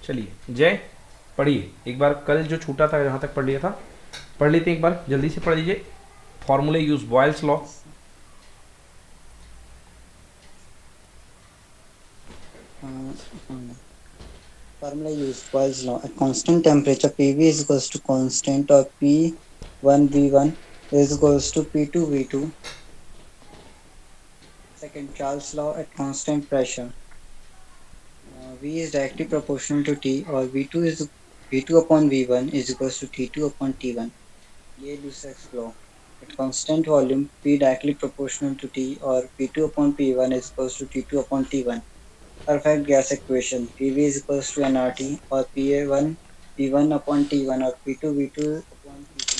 चलिए जय, पढ़िए एक बार, कल जो छूटा था जहाँ तक पढ़ लिया था पढ़ लेते हैं, एक बार जल्दी से पढ़ लीजिए। फॉर्मूले use Boyle's law. Yes. Uh, um, Formula used Boyle's law. At constant temperature, PV is equals to constant or P1 V1 is equals to P2 V2. Second, Charles' law. At constant pressure, V is directly proportional to T, or V2 upon V1 is equals to T2 upon T1. Gay-Lussac's law. At constant volume, P directly proportional to T, or P2 upon P1 is equals to T2 upon T1. Perfect gas equation. PV is equals to nRT, or PA1 P1 upon T1, or P2 V2 upon T2.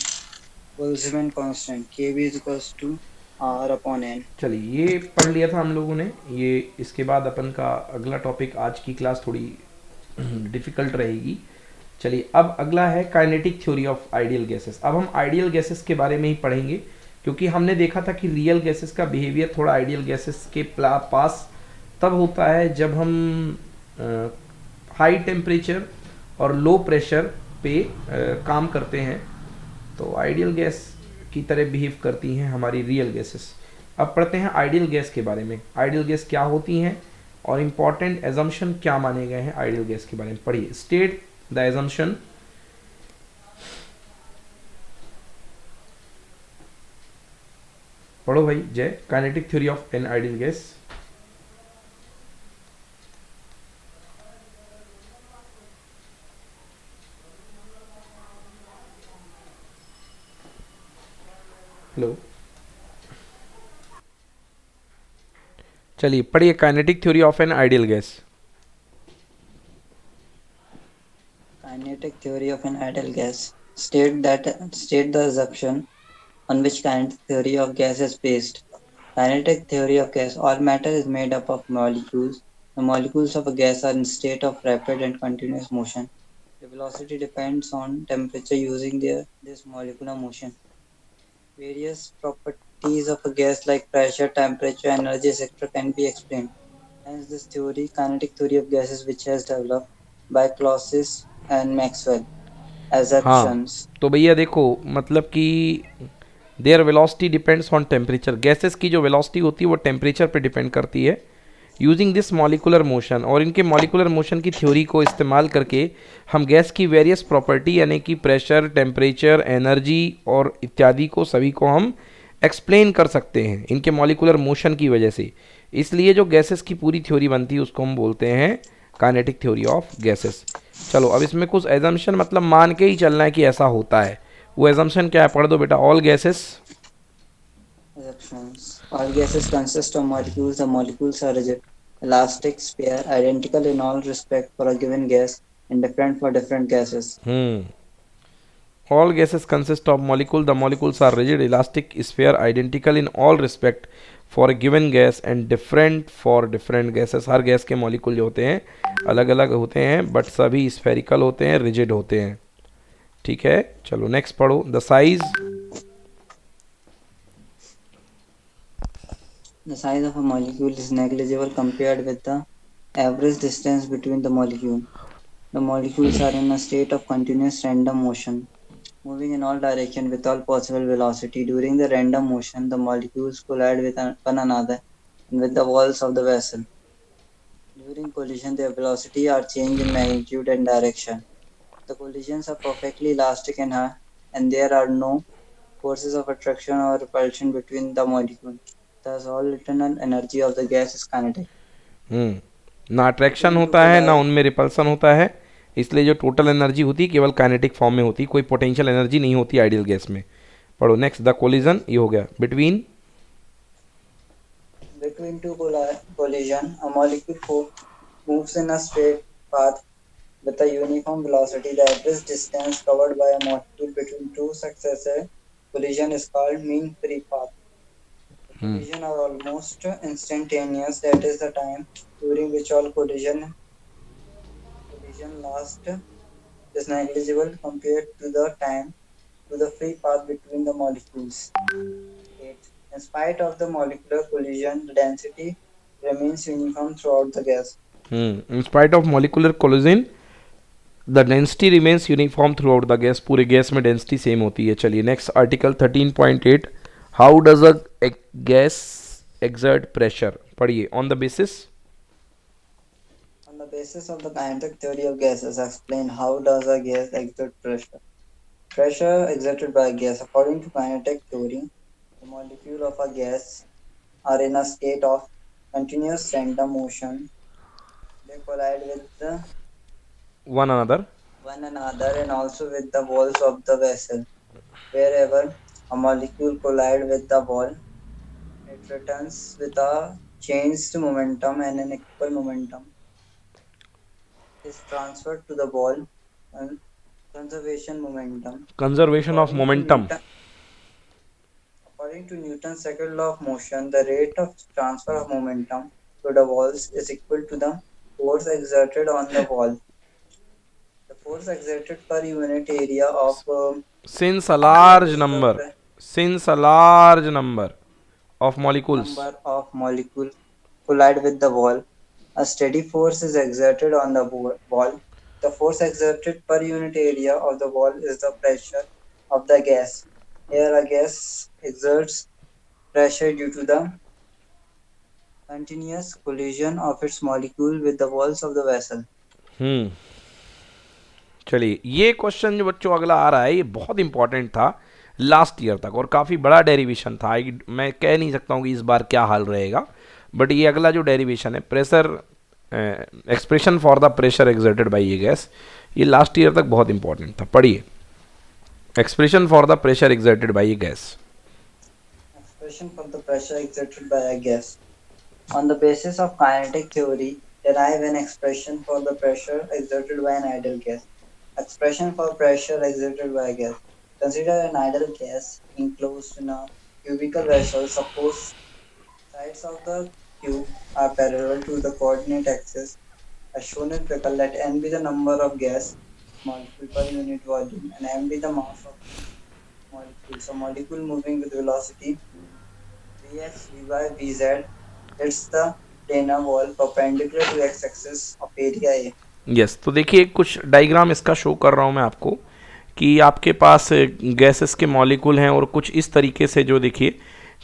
Boltzmann constant. Kv is equals to R upon N. चलिए ये पढ़ लिया था हम लोगों ने। ये इसके बाद अपन का अगला टॉपिक, आज की क्लास थोड़ी डिफिकल्ट रहेगी। चलिए अब अगला है kinetic theory of ideal gases. अब हम आइडियल गैसेस के बारे में ही पढ़ेंगे, क्योंकि हमने देखा था कि रियल गैसेस का बिहेवियर थोड़ा आइडियल गैसेस के पास तब होता है जब हम हाई टेम्परेचर और लो प्रेशर पे काम करते हैं, तो आइडियल गैस की तरह बिहेव करती हैं हमारी रियल गैसेस। अब पढ़ते हैं आइडियल गैस के बारे में, आइडियल गैस क्या होती हैं और इम्पॉर्टेंट एजम्पशन क्या माने गए हैं आइडियल गैस के बारे में। पढ़िए, स्टेट द एजम्पशन। पढ़ो भाई जय, kinetic theory of an ideal gas. Hello, चलिए पढ़िए kinetic theory of an ideal gas. Kinetic theory of an ideal gas. State the assumption on which kinetic theory of gas is based. Kinetic theory of gas. All matter is made up of molecules. The molecules of a gas are in state of rapid and continuous motion. The velocity depends on temperature using this molecular motion. Various properties of a gas like pressure, temperature, energy, etc. can be explained. Hence, this theory, kinetic theory of gases, which has developed by Clausius and Maxwell. हाँ, Assumptions. तो भैया देखो, मतलब कि there velocity depends on temperature. Gases की जो velocity होती है वो टेम्परेचर पे डिपेंड करती है। यूजिंग दिस मॉलिकुलर मोशन, और इनके मॉलिकुलर मोशन की थ्योरी को इस्तेमाल करके हम गैस की वेरियस प्रॉपर्टी यानी कि प्रेशर, टेम्परेचर, एनर्जी और इत्यादि को सभी को हम एक्सप्लेन कर सकते हैं इनके मॉलिकुलर मोशन की वजह से। इसलिए जो गैसेस की पूरी थ्योरी बनती है उसको हम बोलते हैं काइनेटिक थ्योरी ऑफ गैसेस। चलो अब इसमें कुछ एजम्पशन, मतलब मान के ही चलना है कि ऐसा होता है। वो एजम्पशन क्या है, पढ़ दो बेटा। All gases, Assumptions. All gases consist of molecules. The molecules are rigid, elastic, sphere, identical in all respect for a given gas, and different for different gases. all gases consist of molecule. The molecules are rigid, elastic, sphere, identical in all respect for a given gas and different for different gases। Her gas के molecule जो होते हैं अलग अलग होते हैं, but सभी spherical होते हैं, रिजिड होते हैं। ठीक है, चलो नेक्स्ट पढ़ो। The size, The size of a molecule is negligible compared with the average distance between the molecule. The molecules are in a state of continuous random motion, moving in all directions with all possible velocity. During the random motion, the molecules collide with one another and with the walls of the vessel. During collision, their velocity are changed in magnitude and direction. The collisions are perfectly elastic and there are no forces of attraction or repulsion between the molecules. Thus, all internal energy of the gas is kinetic. ना attraction Between two होता है ना collide, उनमें repulsion होता है। इसलिए जो total energy होती है केवल काइनेटिक फॉर्म में होती है, कोई पोटेंशियल एनर्जी नहीं होती आइडियल गैस में। पढ़ो नेक्स्ट। द कोलिजन, ये हो गया between. between two collision, a molecule moves in a straight path with a uniform velocity. The average distance covered by a molecule between two successive collisions is called mean free path. The collisions are almost instantaneous, that is the time during which all collision last is negligible compared to the time to the free path between the molecules. 8. In spite of the molecular collision, the density remains uniform throughout the gas. In spite of molecular collision, the density remains uniform through out the gas, पूरे gas में density same होती है. चलिए next article 13.8, how does a gas exert pressure. पढ़िए. On the basis. On the basis of the kinetic theory of gases, explain how does a gas exert pressure. Pressure exerted by a gas. According to kinetic theory, the molecules of a gas are in a state of continuous random motion. They collide with One another. one another and also with the walls of the vessel. Wherever a molecule collides with the wall, it returns with a changed momentum and an equal momentum is transferred to the wall and conservation momentum. Conservation of According to momentum. Newton, according to Newton's second law of motion, the rate of transfer of momentum to the walls is equal to the force exerted on the wall. The force exerted per unit area of Since a wall large is the number. Since a large number of molecules. number of molecules collide with the wall. A steady force is exerted on the wall. The force exerted per unit area of the wall is the pressure of the gas. Here, a gas exerts pressure due to the continuous collision of its molecule with the walls of the vessel. हम्म. चलिए ये question जो बच्चों अगला आ रहा है ये बहुत important था लास्ट ईयर तक और काफ़ी बड़ा डेरिवेशन था. मैं कह नहीं सकता हूँ कि इस बार क्या हाल रहेगा, बट ये अगला जो डेरिवेशन है pressure expression for the pressure exerted by ये गैस, ये लास्ट ईयर तक बहुत इंपॉर्टेंट था. पढ़िए. Expression for the pressure exerted by ये gas. Expression for the pressure exerted by a gas. On the basis of kinetic theory, derive an expression for the pressure exerted by an ideal gas. Expression for pressure exerted by a gas. Consider an ideal gas enclosed in a cubical vessel. Suppose sides of the cube are parallel to the coordinate axis as shown in figure. Let n be the number of gas molecule per unit volume and m be the mass of the molecule. So molecule moving with velocity Vx, Vy, Vz hits the planar wall perpendicular to x-axis of area A. Yes, तो देखिए कुछ diagram इसका show कर रहा हूँ मैं आपको कि आपके पास गैसेस के मॉलिक्यूल हैं और कुछ इस तरीके से जो देखिए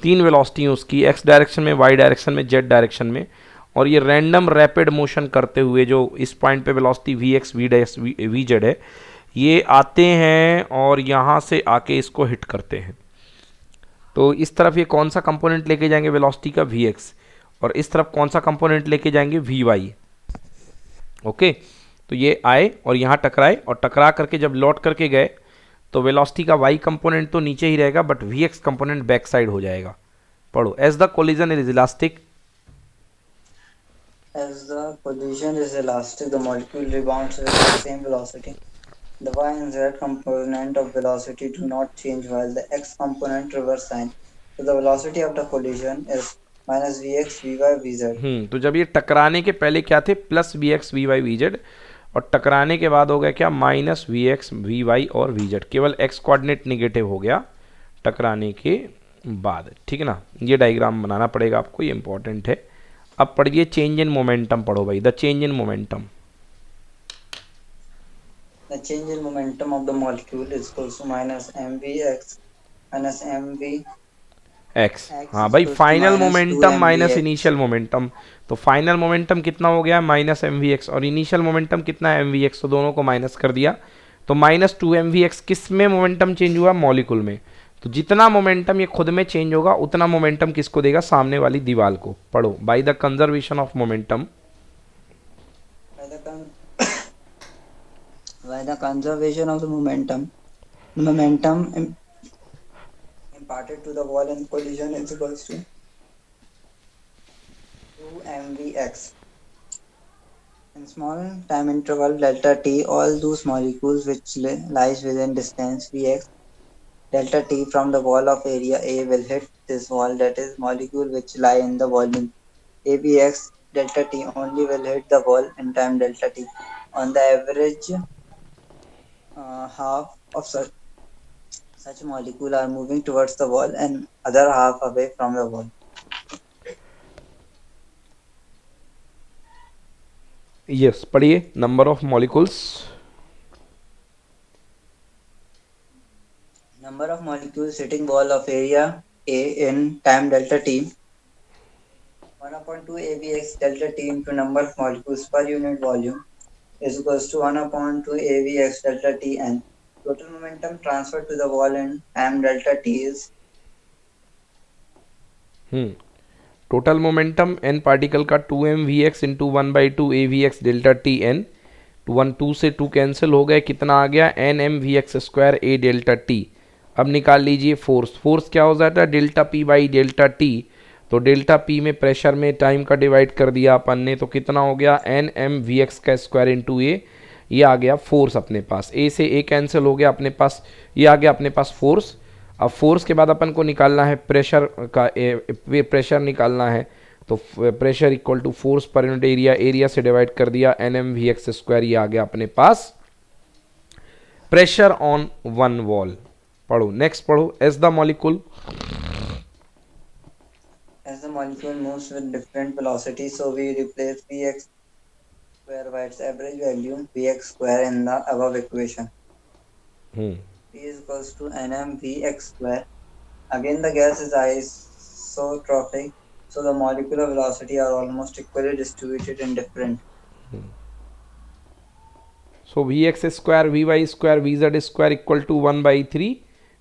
तीन वेलोसिटी हैं उसकी, एक्स डायरेक्शन में, वाई डायरेक्शन में, जेड डायरेक्शन में, और ये रैंडम रैपिड मोशन करते हुए जो इस पॉइंट पे velocity V X V dash V Z है, ये आते हैं और यहाँ से आके इसको हिट करते हैं. तो इस तरफ ये कौन सा कंपोनेंट लेके जाएंगे वेलोसिटी का वी एक्स, और इस तरफ कौन सा कंपोनेंट लेके जाएंगे वी वाई. ओके, तो ये आए और यहाँ टकराए और टकरा करके जब लौट करके गए तो वेलोसिटी का वाई कंपोनेंट तो नीचे ही रहेगा but V X component back side हो जाएगा. पढ़ो. As the collision is elastic. As the collision is elastic, the molecule rebounds with the same velocity. The y and z component of velocity do not change while the x component reverse sign. So the velocity of the collision is minus vx, vy, vz. तो जब ये टकराने के पहले क्या थे plus V X V Y V Z, और टकराने के बाद हो गया क्या minus V X V Y और वी जेड, केवल एक्स कोऑर्डिनेट निगेटिव हो गया टकराने के बाद. ठीक है ना. ये डायग्राम बनाना पड़ेगा आपको, ये इंपॉर्टेंट है. अब पढ़िए चेंज इन मोमेंटम. पढ़ो भाई. The change in momentum. The change in momentum of the molecule is equal to minus mvx minus mv x. x हाँ is भाई, equal to final minus momentum minus 2mvx. Initial momentum. तो final momentum कितना हो गया minus M V x, और initial momentum कितना है M V x, तो दोनों को माइनस कर दिया. तो minus two M V X किस में मोमेंटम चेंज हुआ मॉलिक्यूल में. तो जितना मोमेंटम ये खुद में चेंज होगा उतना मोमेंटम किसको देगा सामने वाली दीवार को. पढ़ो. By the conservation of momentum. By the, by the conservation of the momentum imparted to the wall in collision is equal to 2mvx. In small time interval delta t, all those molecules which lies within distance vx delta t from the wall of area A will hit this wall, that is molecule which lie in the volume ABX delta t only will hit the wall in time delta t. On the average, half of such molecule are moving towards the wall and other half away from the wall. Yes. पढ़िए. Number of molecules. Number of molecules hitting wall of area A in time delta T, 1/2 AVX delta T into number of molecules per unit volume is equals to 1/2 AVX delta Tn. Total momentum transferred to the wall in time delta T is total momentum N particle का 2 mvx into 1/2 avx delta T N. 2 से 2 cancel हो गए, कितना आ गया nmvx² a delta T. अब निकाल लीजिए force. Force क्या हो जाता है delta P by delta T. तो डेल्टा पी में प्रेशर में टाइम का डिवाइड कर दिया अपन ने, तो कितना हो गया nmvx का स्क्वायर इंटू ए। ये आ गया फोर्स अपने पास, ए से ए कैंसिल हो गया अपने पास, ये आ गया अपने पास फोर्स। अब फोर्स के बाद अपन को निकालना है प्रेशर का, प्रेशर निकालना है। तो pressure equal to force per unit area, area से डिवाइड कर दिया nmvx²। ये आ गया अपने पास प्रेशर ऑन वन वॉल। पढ़ो नेक्स्ट, पढ़ो as the molecule. as the molecule moves with different velocity, so we replace Vx square by its average value Vx square in the above equation. P is equals to nm Vx square. Again, the gas is isotropic, so the molecular velocity are almost equally distributed in different. So vx² vy² vz² equal to 1/3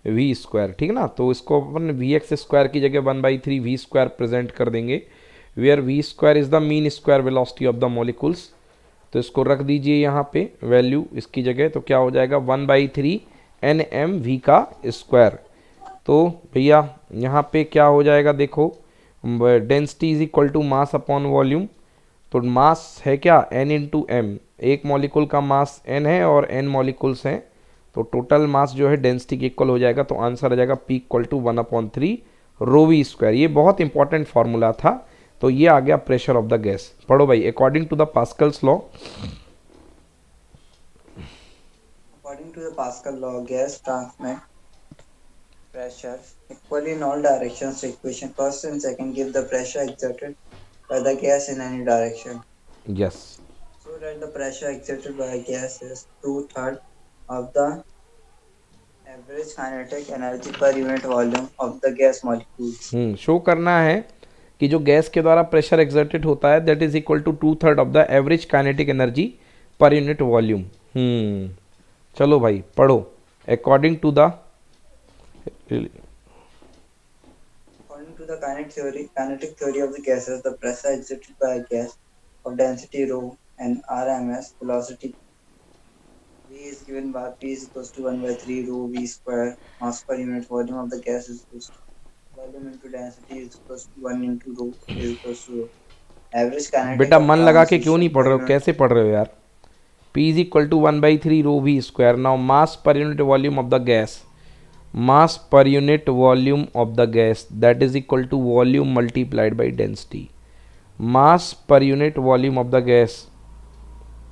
v²। ठीक ना, तो इसको अपन vx² की जगह 1/3 v² present कर देंगे, where v² is the mean square velocity of the molecules. तो इसको रख दीजिए यहाँ पे वैल्यू इसकी जगह, तो क्या हो जाएगा 1/3 nm v का स्क्वायर। तो भैया यहाँ पे क्या हो जाएगा देखो, density is equal to mass upon volume. तो मास है क्या n इंटू एम, एक मॉलिक्यूल का मास n है और n मॉलिक्यूल्स हैं, तो टोटल मास जो है डेंसिटी के इक्वल हो जाएगा। तो आंसर आ जाएगा P इक्वल टू 1/3 ρv²। ये बहुत इंपॉर्टेंट फार्मूला था। तो ये आ गया प्रेशर ऑफ द गैस। पढ़ो भाई, according to the Pascal's law. According to the Pascal law, gas transmit pressure equally in all directions. The equation first and second give the pressure exerted by the gas in any direction. Yes, So that the pressure exerted by a gas is 2/3 of the average kinetic energy per unit volume of the gas molecules. Show करना है कि जो gas के द्वारा pressure exerted होता है that is equal to 2/3 of the average kinetic energy per unit volume. चलो भाई पढ़ो, according to the According to the kinetic theory of the gases, the pressure exerted by a gas of density rho and RMS velocity V is given by P is equals to 1/3 rho V square. Mass per unit volume of the gas is equals to volume into density is equals to 1 into rho is equals to rho. Average kinetic बेटा of मन लगा के क्यों नहीं transition पढ़ per रहे हो, unit. कैसे पढ़ रहे हो यार। P is equal to 1/3 rho V square. Now mass per unit volume of the gas, mass per unit volume of the gas that is equal to volume multiplied by density. Mass per unit volume of the gas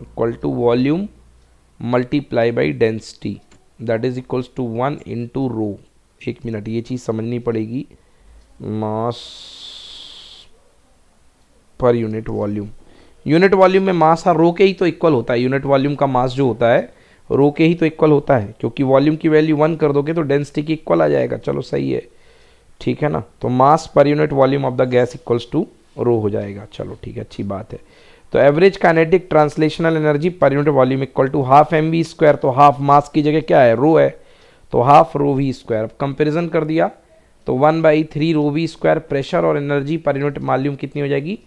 equal to volume multiply by density that is equals to 1 into rho। एक minute, ये चीज़ समझनी पड़ेगी। मास per unit volume, unit volume में मास रो के ही तो equal होता है। Unit volume का मास जो होता है रो के ही तो इक्वल होता है, क्योंकि वॉल्यूम की वैल्यू 1 कर दोगे तो डेंसिटी की इक्वल आ जाएगा। चलो सही है, ठीक है ना। तो mass per unit volume of the gas equals to rho हो जाएगा। चलो ठीक है, अच्छी बात है। तो average kinetic translational energy per unit volume equal to half mv²। तो हाफ मास की जगह क्या है, रो है, तो हाफ रो v²। अब कंपेरिजन कर दिया तो 1/3 रो v²। प्रेशर और एनर्जी पर यूनिट वॉल्यूम कितनी हो जाएगी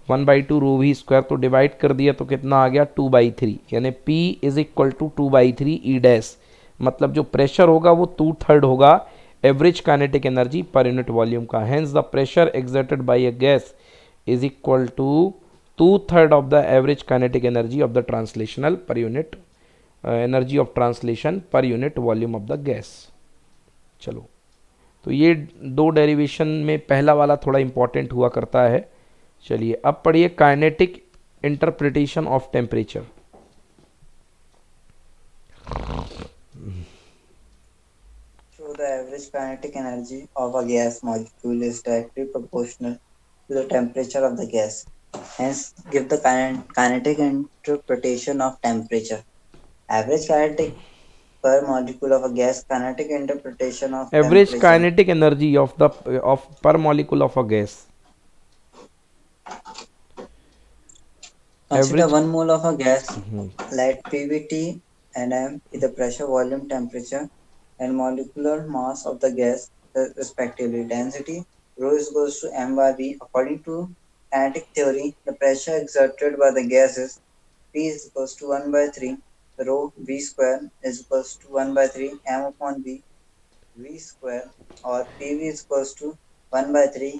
1/2 रो v²। तो डिवाइड कर दिया तो कितना आ गया 2/3, यानी P is equal to 2/3 E dash. मतलब जो प्रेशर होगा वो 2/3 होगा average kinetic energy per unit volume का। Hence the pressure exerted by a gas is equal to 2/3 of the average kinetic energy of the translational per unit energy of translation per unit volume of the gas. चलो, तो ये दो derivation में पहला वाला थोड़ा important हुआ करता है। चलिए अब पढ़िए kinetic interpretation of temperature. So the average kinetic energy of a gas molecule is directly proportional to the temperature of the gas. Hence, give the kinetic interpretation of temperature. Average kinetic per molecule of a gas, kinetic interpretation of average temperature. Kinetic energy of per molecule of a gas. Consider average. 1 mole of a gas, let PVT and M is the pressure, volume, temperature, and molecular mass of the gas, respectively. Density rho is equals to m by v. According to kinetic theory, the pressure exerted by the gas is P is equals to 1 by 3 rho v square is equals to 1 by 3 m upon v square, or PV is equals to 1 by 3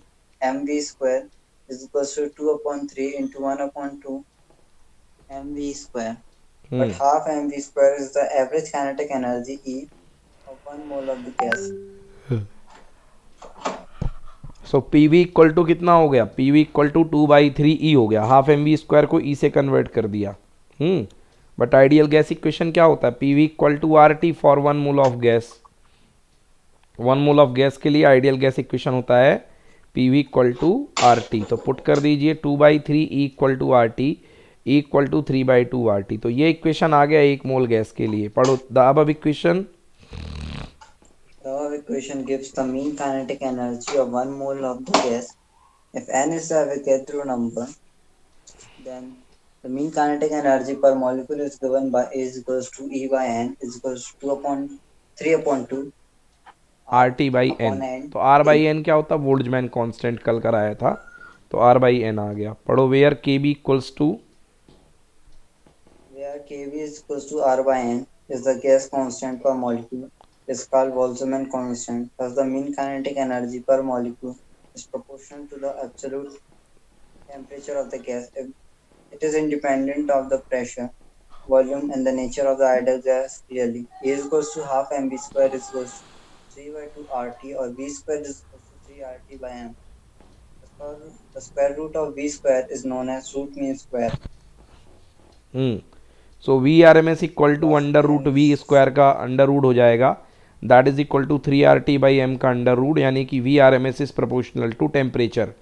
mv square is equals to 2 upon 3 into 1 upon 2 mv square. But half mv square is the average kinetic energy E of 1 mole of the gas. So P V equal to कितना हो गया, P V equal to 2/3 E हो गया. Half M we square को ई से convert कर दिया. But ideal gas equation क्या होता है, P V equal to R T for 1 mole of gas. 1 mole of gas के लिए आइडियल गैस इक्वेशन होता है P V equal to R T. तो पुट कर दीजिए 2/3 E equal to R T, E equal to 3/2 R T. तो ये equation आ गया 1 मोल गैस के लिए. पढ़ो द अब equation. The above equation gives the mean kinetic energy of 1 mole of the gas. If n is the Avogadro number, then the mean kinetic energy per molecule is given by is equals to E by n is equals to 2 upon 3 upon 2 R T by upon N. n तो R t, by N क्या होता है, Boltzmann constant कल कराया था. तो R by N आ गया. पढ़ो where K B equals to. where Kv is equals to R by n is the gas constant per molecule is called Boltzmann constant. Thus, the mean kinetic energy per molecule is proportional to the absolute temperature of the gas. If it is independent of the pressure, volume, and the nature of the ideal gas. Clearly, A is equals to half mv square is equals to 3 by 2 RT, or V square is equals to 3 RT by m. The square root of V square is known as root mean square. So V R M S equal to Thus, under root V square का under root हो जाएगा. That is equal to 3 RT/m का under root. यानी कि V R M S is proportional to temperature.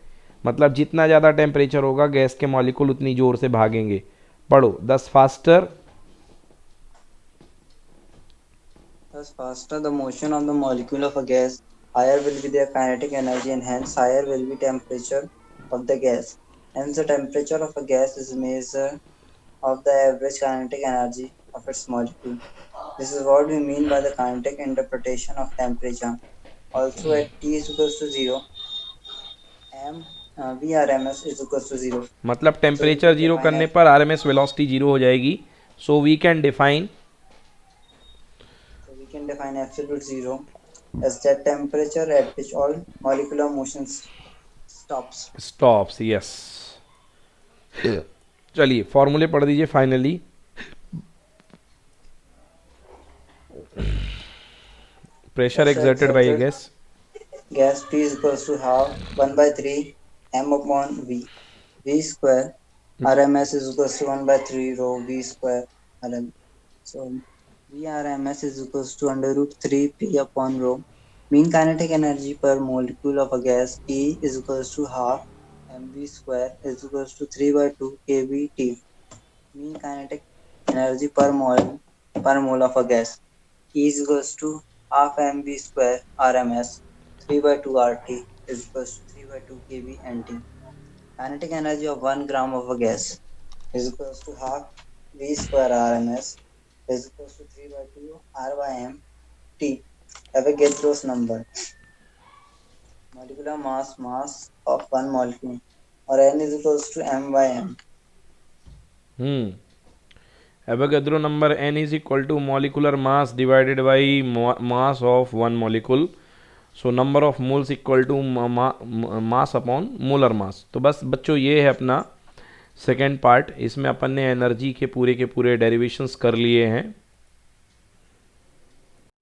मतलब जितना ज़्यादा temperature होगा गैस के मॉलिक्यूल उतनी ज़ोर से भागेंगे. पढ़ो दस faster. Thus, faster the motion of the molecule of a gas, higher will be their kinetic energy, and hence higher will be temperature of the gas. Hence, the temperature of a gas is a measure of the average kinetic energy of its molecule. This is what we mean by the kinetic interpretation of temperature. Also, at T is equals to 0, M Vrms is equals to 0. मतलब So we temperature can zero define करने पर R M S velocity zero हो जाएगी. So we can define absolute zero as that temperature at which all molecular motion stops. Stops. Yes. चलिए फॉर्मूले पढ़ दीजिए finally. Pressure Pressure exerted by exerted, gas. gas P is equals to half 1 by 3 m upon v. V square Rms is equals to 1 by 3 rho v square Rm. So Vrms is equals to under root 3 p upon rho. Mean kinetic energy per molecule of a gas E is equals to half mv square is equals to 3 by 2 kVt. Mean kinetic energy per mole of a gas E is equals to half mv square Rms 3 by 2 RT is equals to 3 by 2 kV nt. Kinetic energy of 1 gram of a gas is equals to half V square Rms is equals to 3 by 2 R by M T. Avogadro's number. Molecular mass of one molecule, or N is equals to M by M. Avogadro number n is equal to molecular mass divided by mass of one molecule. So number of moles equal to mass upon molar mass. तो बस बच्चों ये है अपना second part. इसमें अपन ने energy के पूरे डेरिवेशंस कर लिए हैं.